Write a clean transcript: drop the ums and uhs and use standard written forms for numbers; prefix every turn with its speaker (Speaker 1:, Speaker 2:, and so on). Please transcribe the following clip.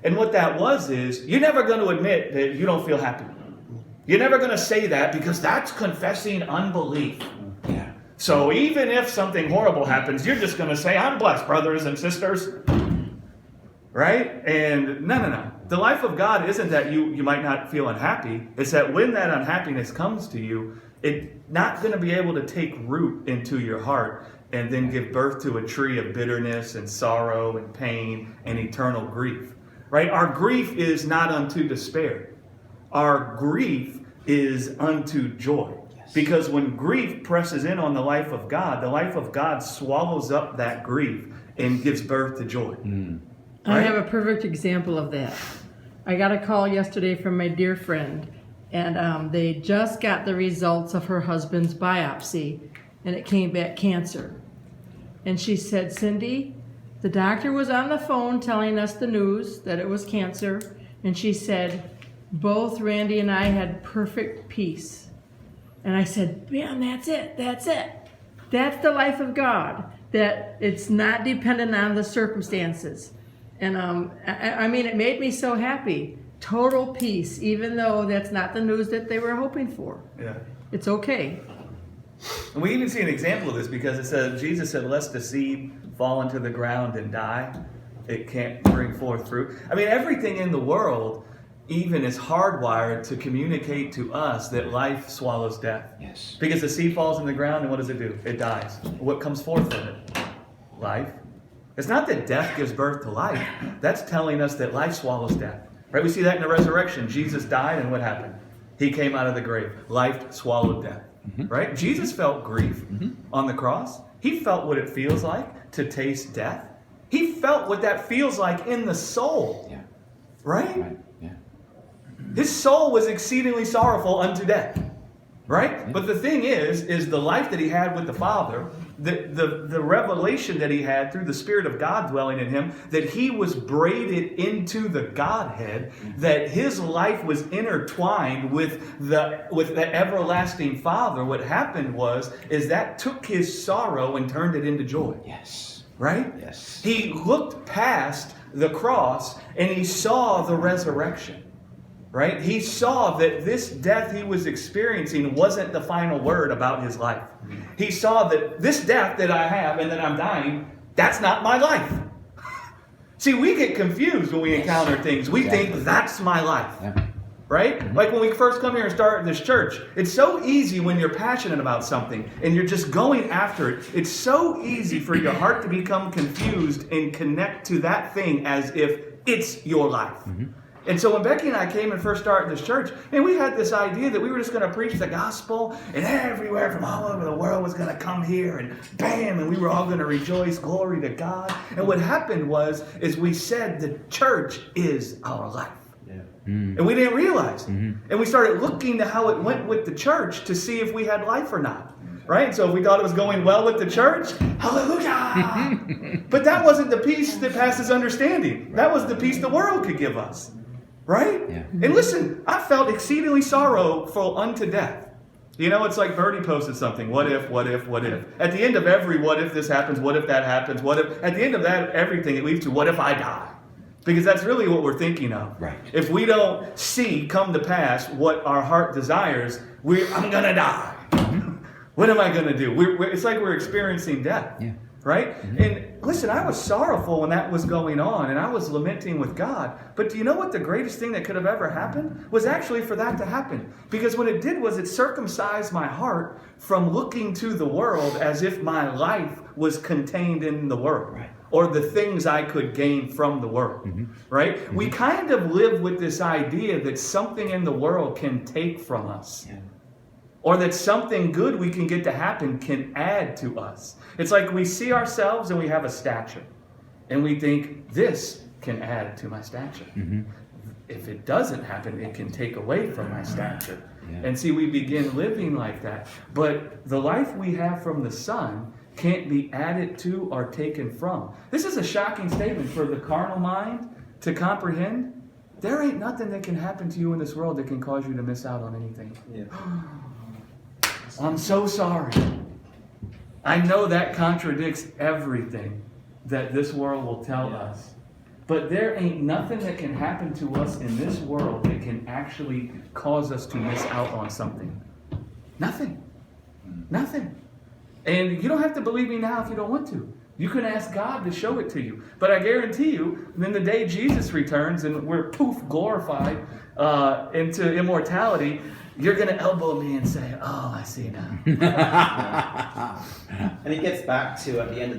Speaker 1: And what that was is, you're never going to admit that you don't feel happy. You're never going to say that because that's confessing unbelief.
Speaker 2: Yeah.
Speaker 1: So even if something horrible happens, you're just going to say, I'm blessed, brothers and sisters. Right? And no. The life of God isn't that you might not feel unhappy. It's that when that unhappiness comes to you, it's not going to be able to take root into your heart and then give birth to a tree of bitterness and sorrow and pain and eternal grief. Right? Our grief is not unto despair. Our grief is unto joy. Yes. Because when grief presses in on the life of God swallows up that grief and gives birth to joy.
Speaker 2: Mm.
Speaker 3: Right? I have a perfect example of that. I got a call yesterday from my dear friend, and they just got the results of her husband's biopsy, and it came back cancer. And she said, Cindy, the doctor was on the phone telling us the news that it was cancer, and she said, both Randy and I had perfect peace. And I said, man, that's it. That's the life of God, that it's not dependent on the circumstances. And I mean, it made me so happy. Total peace, even though that's not the news that they were hoping for.
Speaker 1: Yeah.
Speaker 3: It's okay.
Speaker 1: And we even see an example of this because it says, Jesus said, lest the seed fall into the ground and die, it can't bring forth fruit. I mean, everything in the world even is hardwired to communicate to us that life swallows death.
Speaker 2: Yes.
Speaker 1: Because the seed falls in the ground and what does it do? It dies. What comes forth from it? Life. It's not that death gives birth to life. That's telling us that life swallows death. Right? We see that in the resurrection. Jesus died and what happened? He came out of the grave. Life swallowed death. Mm-hmm. Right? Jesus felt grief on the cross. He felt what it feels like to taste death. He felt what that feels like in the soul.
Speaker 2: Yeah.
Speaker 1: Right?
Speaker 2: Yeah.
Speaker 1: His soul was exceedingly sorrowful unto death. Right? But the thing is the life that he had with the Father, the revelation that he had through the Spirit of God dwelling in him, that he was braided into the Godhead, that his life was intertwined with the everlasting Father. What happened is that took his sorrow and turned it into joy.
Speaker 2: Yes.
Speaker 1: Right?
Speaker 2: Yes.
Speaker 1: He looked past the cross and he saw the resurrection. Right? He saw that this death he was experiencing wasn't the final word about his life. He saw that this death that I have and that I'm dying, that's not my life. See, we get confused when we encounter things. We think that's my life.
Speaker 2: Yeah.
Speaker 1: Right? Mm-hmm. Like when we first come here and start this church, it's so easy when you're passionate about something and you're just going after it. It's so easy for your heart to become confused and connect to that thing as if it's your life. Mm-hmm. And so when Becky and I came and first started this church, and we had this idea that we were just going to preach the gospel, and everywhere from all over the world was going to come here, and bam, and we were all going to rejoice, glory to God. And what happened is we said the church is our life. Yeah. Mm. And we didn't realize it. Mm-hmm. And we started looking to how it went with the church to see if we had life or not. Right? And so if we thought it was going well with the church, hallelujah! But that wasn't the peace that passes understanding. That was the peace the world could give us. Right? Yeah. And listen, I felt exceedingly sorrowful unto death. You know, it's like Bertie posted something. What if? At the end of every what if this happens, what if that happens, what if? At the end of that, everything, it leads to what if I die? Because that's really what we're thinking of. Right. If we don't see come to pass what our heart desires, I'm going to die. What am I going to do? It's like we're experiencing death. Yeah. Right? Mm-hmm. And listen, I was sorrowful when that was going on, and I was lamenting with God. But do you know what the greatest thing that could have ever happened? Was actually for that to happen. Because what it did was it circumcised my heart from looking to the world as if my life was contained in the world. Right. Or the things I could gain from the world. Mm-hmm. Right? Mm-hmm. We kind of live with this idea that something in the world can take from us. Yeah. Or that something good we can get to happen can add to us. It's like we see ourselves and we have a stature. And we think, this can add to my stature. Mm-hmm. If it doesn't happen, it can take away from my stature. Yeah. And see, we begin living like that. But the life we have from the Son can't be added to or taken from. This is a shocking statement for the carnal mind to comprehend. There ain't nothing that can happen to you in this world that can cause you to miss out on anything. Yeah. I'm so sorry. I know that contradicts everything that this world will tell us. But there ain't nothing that can happen to us in this world that can actually cause us to miss out on something. Nothing. Nothing. And you don't have to believe me now if you don't want to. You can ask God to show it to you. But I guarantee you, then the day Jesus returns and we're poof glorified into immortality, you're going to elbow me and say, oh, I see now.
Speaker 2: And he gets back to, at the end of